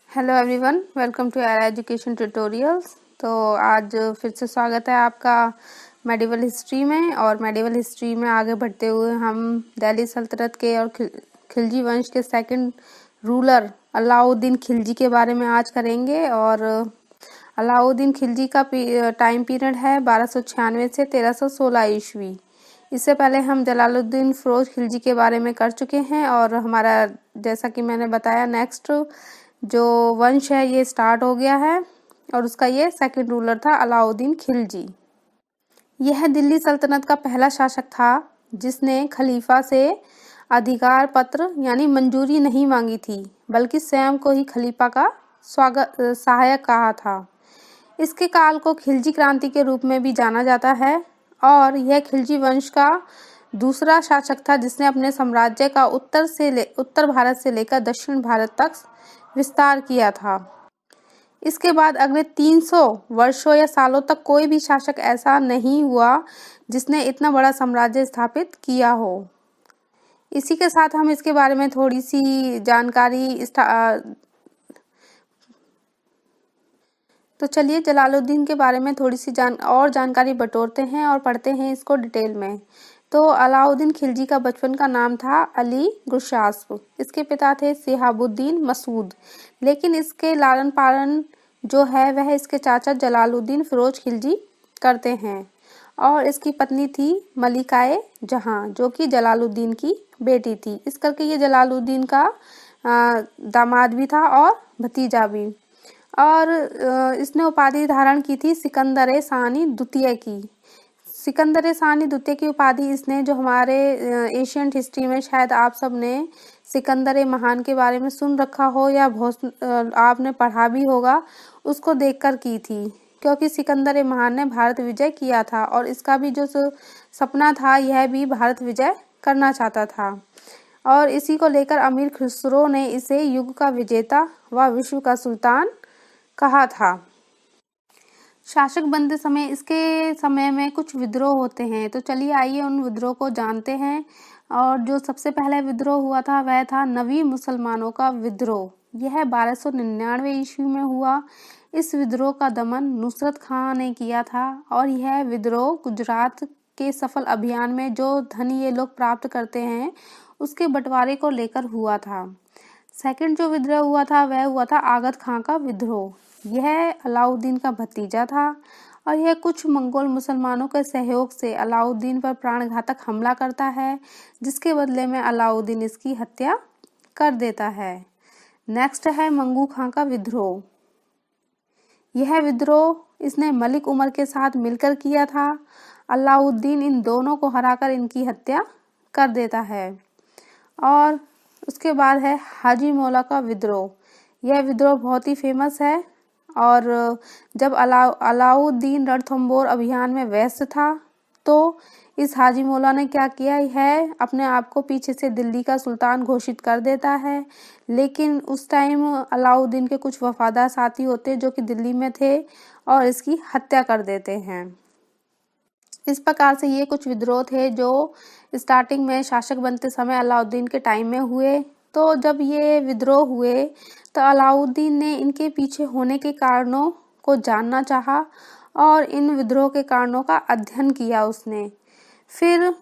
Hello everyone, welcome to R education tutorials. तो आज फिर से स्वागत है आपका मेडिवल हिस्ट्री में। और मेडिवल हिस्ट्री में आगे बढ़ते हुए हम दिल्ली सल्तनत के और खिलजी वंश के सेकंड रूलर अलाउद्दीन खिलजी के बारे में आज करेंगे। और अलाउद्दीन खिलजी का टाइम पीरियड है 1296 से 1316 ईस्वी। इससे पहले हम जलालुद्दीन फिरोज खिलजी के बारे में कर चुके हैं। और हमारा, जैसा कि मैंने बताया, नेक्स्ट जो वंश है ये स्टार्ट हो गया है और उसका ये सेकंड रूलर था अलाउद्दीन खिलजी। यह दिल्ली सल्तनत का पहला शासक था जिसने खलीफा से अधिकार पत्र यानी मंजूरी नहीं मांगी थी, बल्कि स्वयं को ही खलीफा का सहायक कहा था। इसके काल को खिलजी क्रांति के रूप में भी जाना जाता है और यह खिलजी वंश का दूसरा शासक था जिसने अपने साम्राज्य का उत्तर भारत से लेकर दक्षिण भारत तक विस्तार किया था। इसके बाद अगले 300 वर्षों या सालों तक कोई भी शासक ऐसा नहीं हुआ जिसने इतना बड़ा साम्राज्य स्थापित किया हो। इसी के साथ हम इसके बारे में थोड़ी सी जानकारी तो चलिए जलालुद्दीन के बारे में थोड़ी सी जानकारी बटोरते हैं और पढ़ते हैं इसको डिटेल में। तो अलाउद्दीन खिलजी का बचपन का नाम था अली गुरशास्प। इसके पिता थे शिहाबुद्दीन मसूद, लेकिन इसके लालन पालन जो है वह इसके चाचा जलालुद्दीन फिरोज खिलजी करते हैं। और इसकी पत्नी थी मलिकाए जहां, जो कि जलालुद्दीन की बेटी थी। इस करके ये जलालुद्दीन का दामाद भी था और भतीजा भी। और इसने उपाधि धारण की थी सिकंदर सानी द्वितीय की। सिकंदर सानी द्वितीय की उपाधि इसने, जो हमारे एशियंट हिस्ट्री में शायद आप सब ने सिकंदर महान के बारे में सुन रखा हो या बहुत आपने पढ़ा भी होगा, उसको देखकर की थी। क्योंकि सिकंदर महान ने भारत विजय किया था और इसका भी जो सपना था यह भी भारत विजय करना चाहता था। और इसी को लेकर अमीर खुसरो ने इसे युग का विजेता व विश्व का सुल्तान कहा था। शासक बनते समय इसके समय में कुछ विद्रोह होते हैं, तो चलिए आइए उन विद्रोह को जानते हैं। और जो सबसे पहले विद्रोह हुआ था वह था नवी मुसलमानों का विद्रोह। यह 1299 ईस्वी में हुआ। इस विद्रोह का दमन नुसरत खां ने किया था और यह विद्रोह गुजरात के सफल अभियान में जो धन ये लोग प्राप्त करते हैं उसके बंटवारे को लेकर हुआ था। सेकंड जो विद्रोह हुआ था वह हुआ था आगत खां का विद्रोह। यह अलाउद्दीन का भतीजा था और यह कुछ मंगोल मुसलमानों के सहयोग से अलाउद्दीन पर प्राणघातक हमला करता है, जिसके बदले में अलाउद्दीन इसकी हत्या कर देता है। नेक्स्ट है मंगू खां का विद्रोह। यह विद्रोह इसने मलिक उमर के साथ मिलकर किया था। अलाउद्दीन इन दोनों को हराकर इनकी हत्या कर देता है। और उसके बाद है हाजी मौला का विद्रोह। यह विद्रोह बहुत ही फेमस है। और जब अलाउद्दीन रणथंबोर अभियान में व्यस्त था तो इस हाजी मौला ने क्या किया है, अपने आप को पीछे से दिल्ली का सुल्तान घोषित कर देता है। लेकिन उस टाइम अलाउद्दीन के कुछ वफादार साथी होते जो कि दिल्ली में थे और इसकी हत्या कर देते हैं। इस प्रकार से ये कुछ विद्रोह थे जो स्टार्टिंग में शासक बनते समय अलाउद्दीन के टाइम में हुए। तो जब ये विद्रोह हुए तो अलाउद्दीन ने इनके पीछे होने के कारणों को जानना चाहा और इन विद्रोह के कारणों का अध्ययन किया उसने। फिर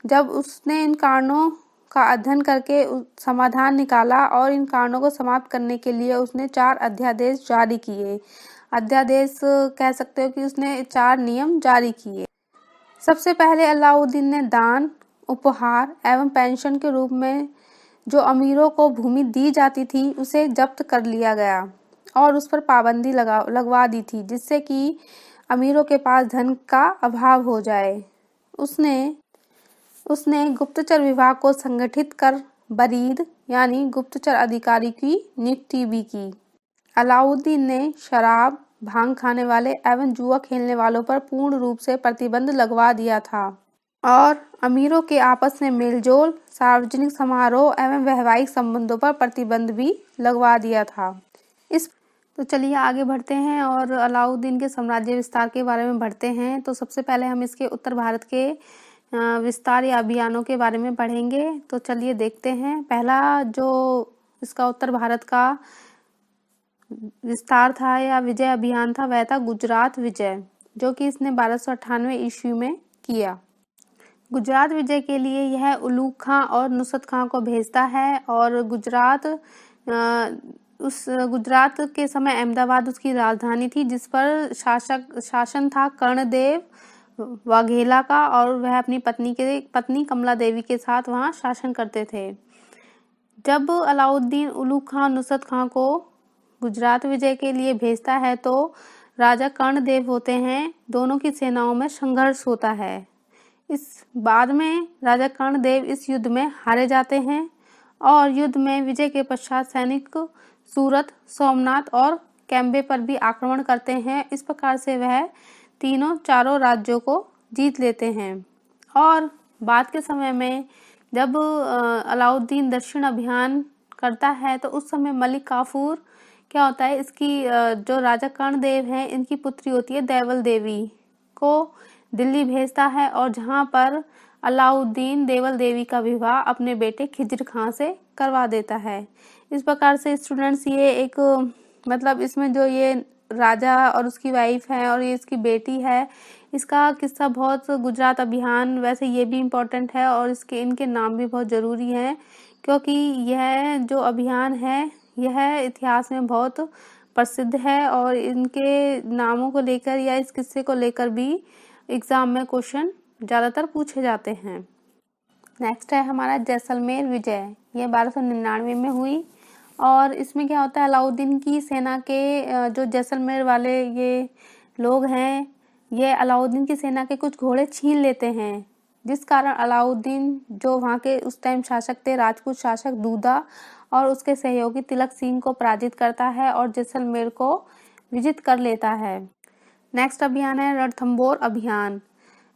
जब उसने इन कारणों का अध्ययन करके समाधान निकाला और इन कारणों को समाप्त करने के लिए उसने 4 अध्यादेश जारी किए। अध्यादेश कह सकते हो कि उसने 4 नियम जारी किए। सबसे पहले अलाउद्दीन ने दान, उपहार एवं पेंशन के रूप में जो अमीरों को भूमि दी जाती थी उसे जब्त कर लिया गया और उस पर पाबंदी लगवा दी थी, जिससे कि अमीरों के पास धन का अभाव हो जाए। उसने गुप्तचर विभाग को संगठित कर बरीद यानी गुप्तचर अधिकारी की नियुक्ति भी की। अलाउद्दीन ने शराब, भांग खाने वाले एवं जुआ खेलने वालों पर पूर्ण रूप से प्रतिबंध लगवा दिया था और अमीरों के आपस में मेलजोल, सार्वजनिक समारोह एवं वैवाहिक संबंधों पर प्रतिबंध भी लगवा दिया था। तो चलिए आगे बढ़ते हैं और अलाउद्दीन के साम्राज्य विस्तार के बारे में बढ़ते हैं। तो सबसे पहले हम इसके उत्तर भारत के विस्तार या अभियानों के बारे में पढ़ेंगे। तो चलिए देखते हैं। पहला जो इसका उत्तर भारत का विस्तार था या विजय अभियान था वह था गुजरात विजय, जो कि इसने 1298 ईस्वी में किया। गुजरात विजय के लिए यह उलूग खां और नुसरत खां को भेजता है और गुजरात के समय अहमदाबाद उसकी राजधानी थी, जिस पर शासन था कर्णदेव वाघेला का, और वह अपनी पत्नी कमला देवी के साथ वहां शासन करते थे। जब अलाउद्दीन उलूग खां नुसरत खां को गुजरात विजय के लिए भेजता है तो राजा कर्णदेव होते हैं, दोनों की सेनाओं में संघर्ष होता है। इस बाद में राजा कर्णदेव इस युद्ध में हारे जाते हैं और युद्ध में विजय के पश्चात सैनिक सूरत, सोमनाथ और कैम्बे पर भी आक्रमण करते हैं। इस प्रकार से वह चारों राज्यों को जीत लेते हैं। और बाद के समय में जब अलाउद्दीन दक्षिण अभियान करता है तो उस समय मलिक काफूर क्या होता है, इसकी जो राजा कर्णदेव हैं इनकी पुत्री होती है देवल देवी को दिल्ली भेजता है, और जहां पर अलाउद्दीन देवल देवी का विवाह अपने बेटे खिज्र खां से करवा देता है। इस प्रकार से स्टूडेंट्स ये एक मतलब इसमें जो ये राजा और उसकी वाइफ है और ये इसकी बेटी है, इसका किस्सा बहुत गुजरात अभियान वैसे ये भी इम्पोर्टेंट है और इनके नाम भी बहुत ज़रूरी हैं, क्योंकि यह जो अभियान है यह इतिहास में बहुत प्रसिद्ध है और इनके नामों को लेकर या इस किस्से को लेकर भी एग्जाम में क्वेश्चन ज़्यादातर पूछे जाते हैं। नेक्स्ट है हमारा जैसलमेर विजय। यह 1299 में हुई और इसमें क्या होता है, अलाउद्दीन की सेना के जो जैसलमेर वाले ये लोग हैं, ये अलाउद्दीन की सेना के कुछ घोड़े छीन लेते हैं, जिस कारण अलाउद्दीन जो वहाँ के उस टाइम शासक थे, राजपूत शासक दूधा और उसके सहयोगी तिलक सिंह को पराजित करता है और जैसलमेर को विजित कर लेता है। नेक्स्ट अभियान है रणथंभौर अभियान।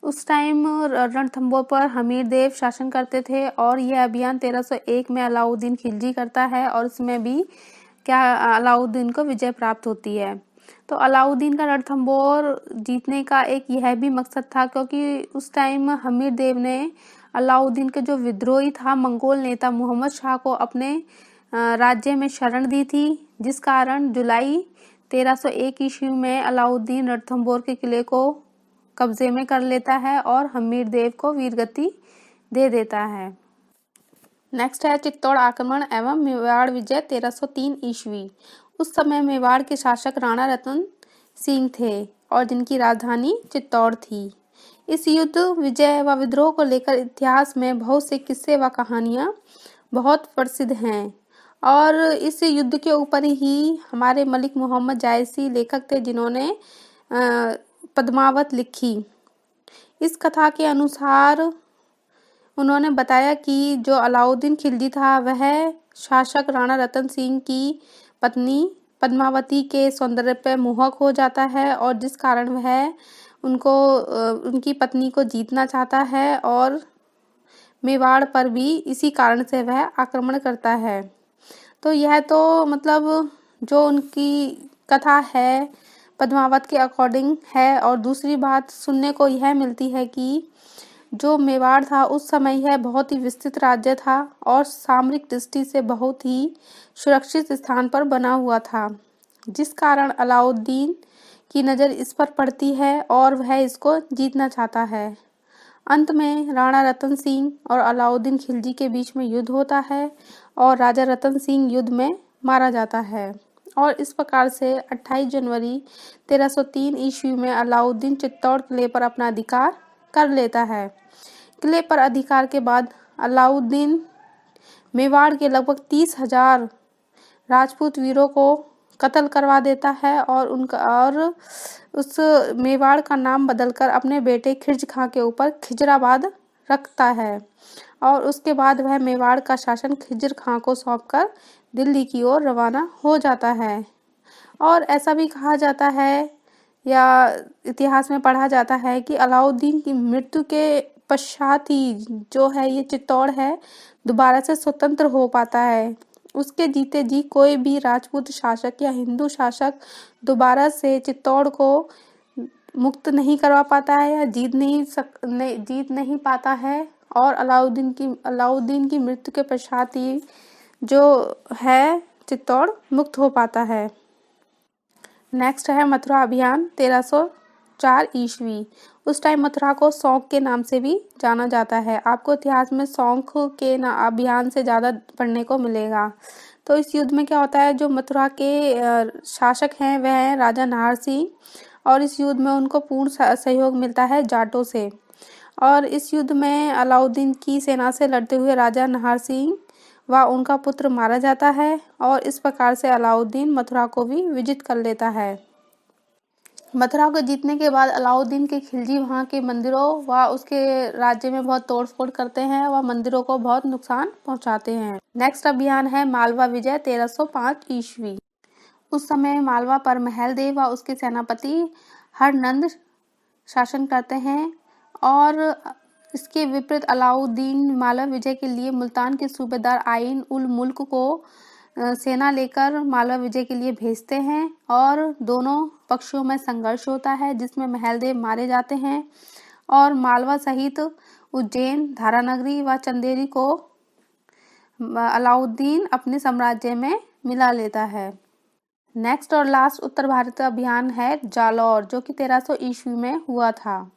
उस टाइम रणथंभौर पर हमीर देव शासन करते थे और यह अभियान 1301 में अलाउद्दीन खिलजी करता है और इसमें भी क्या अलाउद्दीन को विजय प्राप्त होती है। तो अलाउद्दीन का रणथंभौर जीतने का एक यह भी मकसद था, क्योंकि उस टाइम हमीर देव ने अलाउद्दीन के जो विद्रोही था मंगोल नेता मोहम्मद शाह को अपने राज्य में शरण दी थी, जिस कारण जुलाई 1301 ईस्वी में अलाउद्दीन रणथंभौर के किले को कब्जे में कर लेता है और हमीर देव को वीरगति दे देता है। नेक्स्ट है चित्तौड़ आक्रमण एवं मेवाड़ विजय 1303 ईस्वी। उस समय मेवाड़ के शासक राणा रतन सिंह थे और जिनकी राजधानी चित्तौड़ थी। इस युद्ध, विजय व विद्रोह को लेकर इतिहास में बहुत से किस्से व कहानियां बहुत प्रसिद्ध हैं और इस युद्ध के ऊपर ही हमारे मलिक मोहम्मद जायसी लेखक थे, जिन्होंने पद्मावत लिखी। इस कथा के अनुसार उन्होंने बताया कि जो अलाउद्दीन खिलजी था वह शासक राणा रतन सिंह की पत्नी पद्मावती के सौंदर्य पर मोहक हो जाता है और जिस कारण वह उनकी पत्नी को जीतना चाहता है और मेवाड़ पर भी इसी कारण से वह आक्रमण करता है। तो यह तो मतलब जो उनकी कथा है पद्मावत के अकॉर्डिंग है। और दूसरी बात सुनने को यह मिलती है कि जो मेवाड़ था उस समय यह बहुत ही विस्तृत राज्य था और सामरिक दृष्टि से बहुत ही सुरक्षित स्थान पर बना हुआ था, जिस कारण अलाउद्दीन की नज़र इस पर पड़ती है और वह इसको जीतना चाहता है। अंत में राणा रतन सिंह और अलाउद्दीन खिलजी के बीच में युद्ध होता है और राजा रतन सिंह युद्ध में मारा जाता है और इस प्रकार से 28 जनवरी 1303 ईस्वी में अलाउद्दीन चित्तौड़ किले पर अपना अधिकार कर लेता है। किले पर अधिकार के बाद अलाउद्दीन मेवाड़ के लगभग 30,000 राजपूत वीरों को कत्ल करवा देता है और उस मेवाड़ का नाम बदलकर अपने बेटे खिज्र खां के ऊपर खिजराबाद रखता है और उसके बाद वह मेवाड़ का शासन खिज्र खां को सौंपकर दिल्ली की ओर रवाना हो जाता है। और ऐसा भी कहा जाता है या इतिहास में पढ़ा जाता है कि अलाउद्दीन की मृत्यु के पश्चात ही जो है ये चित्तौड़ है दोबारा से स्वतंत्र हो पाता है। उसके जीते जी कोई भी राजपूत शासक या हिंदू शासक दोबारा से चित्तौड़ को मुक्त नहीं करवा पाता है या जीत नहीं पाता है और अलाउद्दीन की मृत्यु के पश्चात ही जो है चित्तौड़ मुक्त हो पाता है। नेक्स्ट है मथुरा अभियान 1304 ईस्वी। उस टाइम मथुरा को शौक के नाम से भी जाना जाता है। आपको इतिहास में शौक के अभियान से ज़्यादा पढ़ने को मिलेगा। तो इस युद्ध में क्या होता है, जो मथुरा के शासक हैं वह हैं राजा नाहर सिंह, और इस युद्ध में उनको पूर्ण सहयोग मिलता है जाटों से। और इस युद्ध में अलाउद्दीन की सेना से लड़ते हुए राजा नाहर सिंह व उनका पुत्र मारा जाता है, और इस प्रकार से अलाउद्दीन मथुरा को भी विजित कर लेता है। मथुरा को जीतने के बाद अलाउद्दीन के खिलजी वहाँ के मंदिरों व उसके राज्य में बहुत तोड़फोड़ करते हैं व मंदिरों को बहुत नुकसान पहुँचाते हैं। नेक्स्ट अभियान है मालवा विजय 1305 ईस्वी। उस समय मालवा पर महलदेव व उसके सेनापति हरनंद शासन करते हैं, और इसके विपरीत अलाउद्दीन मालवा विजय के लिए मुल्तान के सूबेदार आइन उल मुल्क को सेना लेकर मालवा विजय के लिए भेजते हैं, और दोनों पक्षों में संघर्ष होता है जिसमें महलदेव मारे जाते हैं, और मालवा सहित उज्जैन, धारानगरी व चंदेरी को अलाउद्दीन अपने साम्राज्य में मिला लेता है। नेक्स्ट और लास्ट उत्तर भारत का अभियान है जालौर, जो कि 1300 ईस्वी में हुआ था।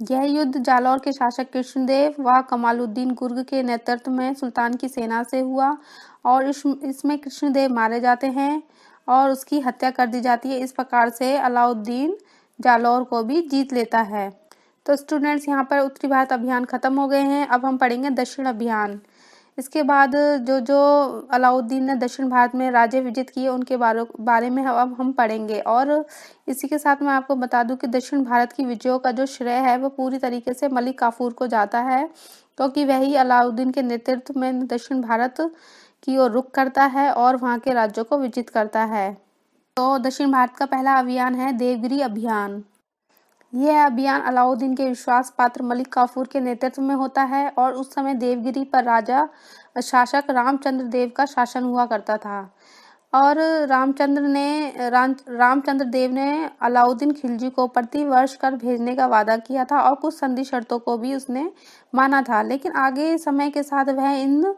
यह युद्ध जालौर के शासक कृष्णदेव व कमालुद्दीन गुर्ग के नेतृत्व में सुल्तान की सेना से हुआ, और इसमें कृष्णदेव मारे जाते हैं और उसकी हत्या कर दी जाती है। इस प्रकार से अलाउद्दीन जालौर को भी जीत लेता है। तो स्टूडेंट्स, यहाँ पर उत्तरी भारत अभियान खत्म हो गए हैं। अब हम पढ़ेंगे दक्षिण अभियान। इसके बाद जो अलाउद्दीन ने दक्षिण भारत में राज्य विजित किए उनके बारे में अब हम पढ़ेंगे। और इसी के साथ मैं आपको बता दूं कि दक्षिण भारत की विजयों का जो श्रेय है वो पूरी तरीके से मलिक काफूर को जाता है, क्योंकि वही अलाउद्दीन के नेतृत्व में दक्षिण भारत की ओर रुख करता है और वहाँ के राज्यों को विजित करता है। तो दक्षिण भारत का पहला अभियान है देवगिरी अभियान। यह अभियान अलाउद्दीन के विश्वास पात्र मलिक काफूर के नेतृत्व में होता है, और उस समय देवगिरी पर शासक रामचंद्र देव का शासन हुआ करता था। और रामचंद्र देव ने अलाउद्दीन खिलजी को प्रति वर्ष कर भेजने का वादा किया था, और कुछ संधि शर्तों को भी उसने माना था, लेकिन आगे समय के साथ वह इन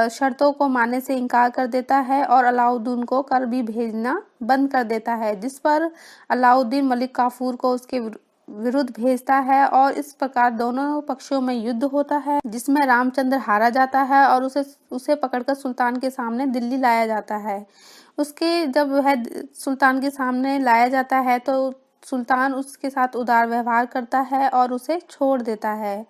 शर्तों को मानने से इनकार कर देता है और अलाउद्दीन को कर भी भेजना बंद कर देता है, जिस पर अलाउद्दीन मलिक काफूर को उसके विरुद्ध भेजता है, और इस प्रकार दोनों पक्षों में युद्ध होता है, जिसमें रामचंद्र हारा जाता है और उसे पकड़कर सुल्तान के सामने दिल्ली लाया जाता है। उसके जब वह सुल्तान के सामने लाया जाता है तो सुल्तान उसके साथ उदार व्यवहार करता है और उसे छोड़ देता है,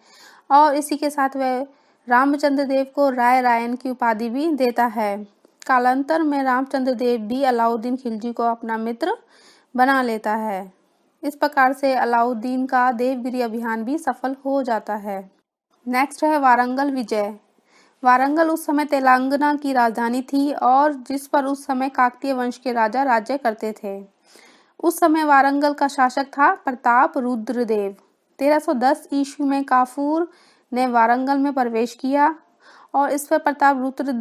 और इसी के साथ वह रामचंद्र देव को राय रायन की उपाधि भी देता है। कालांतर में रामचंद्र देव भी अलाउद्दीन खिलजी को अपना मित्र बना लेता है। इस प्रकार से अलाउद्दीन का देवगिरी अभियान भी सफल हो जाता है। नेक्स्ट है वारंगल विजय। वारंगल उस समय तेलंगाना की राजधानी थी, और जिस पर उस समय काकतीय वंश के राजा राज्य करते थे। उस समय वारंगल का शासक था प्रताप रुद्रदेव। 1310 ईस्वी में काफूर ने वारंगल में प्रवेश किया, और इस पर प्रताप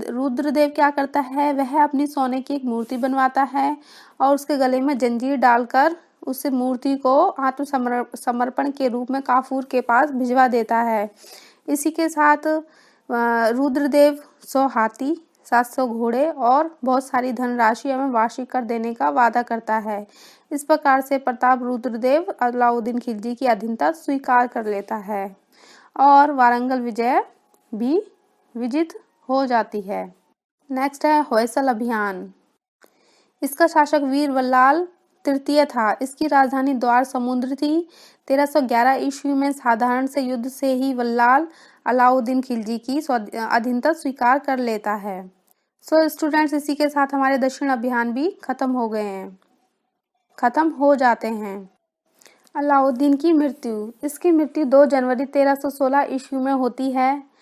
रुद्रदेव क्या करता है, वह अपनी सोने की एक मूर्ति बनवाता है और उसके गले में जंजीर डालकर उस मूर्ति को आत्मसमर्पण के रूप में काफूर के पास भिजवा देता है। इसी के साथ रुद्रदेव 100 हाथी, 700 घोड़े और बहुत सारी धनराशि एवं वार्षिक कर देने का वादा करता है। इस प्रकार से प्रताप रुद्रदेव अलाउद्दीन खिलजी की अधीनता स्वीकार कर लेता है, और वारंगल विजय भी विजित हो जाती है। नेक्स्ट है होयसल अभियान। इसका शासक वीर बल्लाल तृतीय था। इसकी राजधानी द्वार समुद्र थी। 1311 ईस्वी में साधारण से युद्ध से ही बल्लाल अलाउद्दीन खिलजी की अधीनता स्वीकार कर लेता है। सो स्टूडेंट्स, इसी के साथ हमारे दक्षिण अभियान भी खत्म हो जाते हैं। अलाउद्दीन की मृत्यु। इसकी मृत्यु 2 जनवरी 1316 ईस्वी में होती है।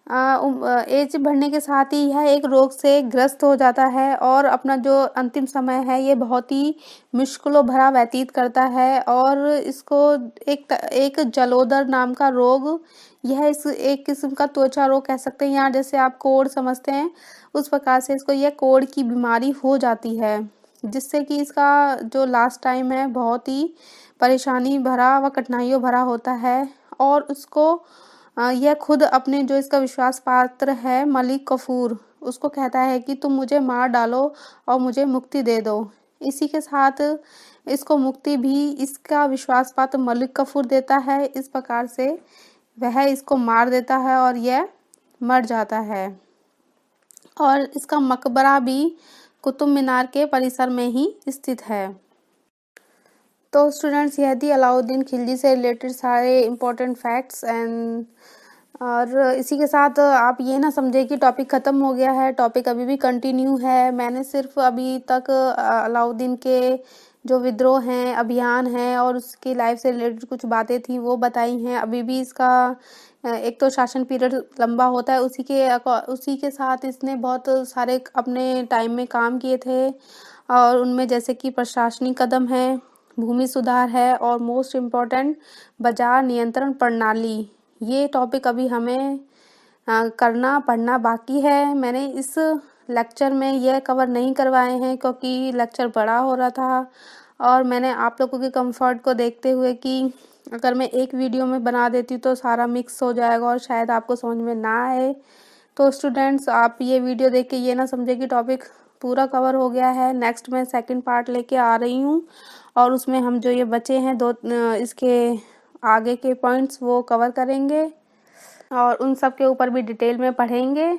एज बढ़ने के साथ ही यह एक रोग से ग्रस्त हो जाता है, और अपना जो अंतिम समय है ये बहुत ही मुश्किलों भरा व्यतीत करता है, और इसको एक जलोदर नाम का रोग, यह एक किस्म का त्वचा रोग कह सकते हैं, यहाँ जैसे आप कोढ़ समझते हैं उस प्रकार से इसको यह कोढ़ की बीमारी हो जाती है, जिससे कि इसका जो लास्ट टाइम है बहुत ही परेशानी भरा व कठिनाइयों भरा होता है। और उसको यह खुद अपने जो इसका विश्वास पात्र है मलिक काफूर, उसको कहता है कि तुम मुझे मार डालो और मुझे मुक्ति दे दो। इसी के साथ इसको मुक्ति भी इसका विश्वास पात्र मलिक कफूर देता है। इस प्रकार से वह इसको मार देता है और यह मर जाता है। और इसका मकबरा भी कुतुब मीनार के परिसर में ही स्थित है। तो स्टूडेंट्स, यह थी अलाउद्दीन खिलजी से रिलेटेड सारे इम्पोर्टेंट फैक्ट्स एंड और इसी के साथ आप ये ना समझे कि टॉपिक ख़त्म हो गया है, टॉपिक अभी भी कंटिन्यू है। मैंने सिर्फ अभी तक अलाउद्दीन के जो विद्रोह हैं, अभियान हैं और उसकी लाइफ से रिलेटेड कुछ बातें थी वो बताई हैं। अभी भी इसका एक तो शासन पीरियड लंबा होता है, उसी के साथ इसने बहुत सारे अपने टाइम में काम किए थे और उनमें जैसे कि प्रशासनिक कदम है, भूमि सुधार है और मोस्ट इम्पॉर्टेंट बाजार नियंत्रण प्रणाली। ये टॉपिक अभी हमें पढ़ना बाकी है। मैंने इस लेक्चर में यह कवर नहीं करवाए हैं क्योंकि लेक्चर बड़ा हो रहा था और मैंने आप लोगों के कंफर्ट को देखते हुए कि अगर मैं एक वीडियो में बना देती तो सारा मिक्स हो जाएगा और शायद आपको समझ में ना आए। तो स्टूडेंट्स, आप ये वीडियो देख के ये ना समझे कि टॉपिक पूरा कवर हो गया है। नेक्स्ट मैं सेकंड पार्ट लेके आ रही हूँ और उसमें हम जो ये बचे हैं इसके आगे के पॉइंट्स वो कवर करेंगे और उन सब के ऊपर भी डिटेल में पढ़ेंगे।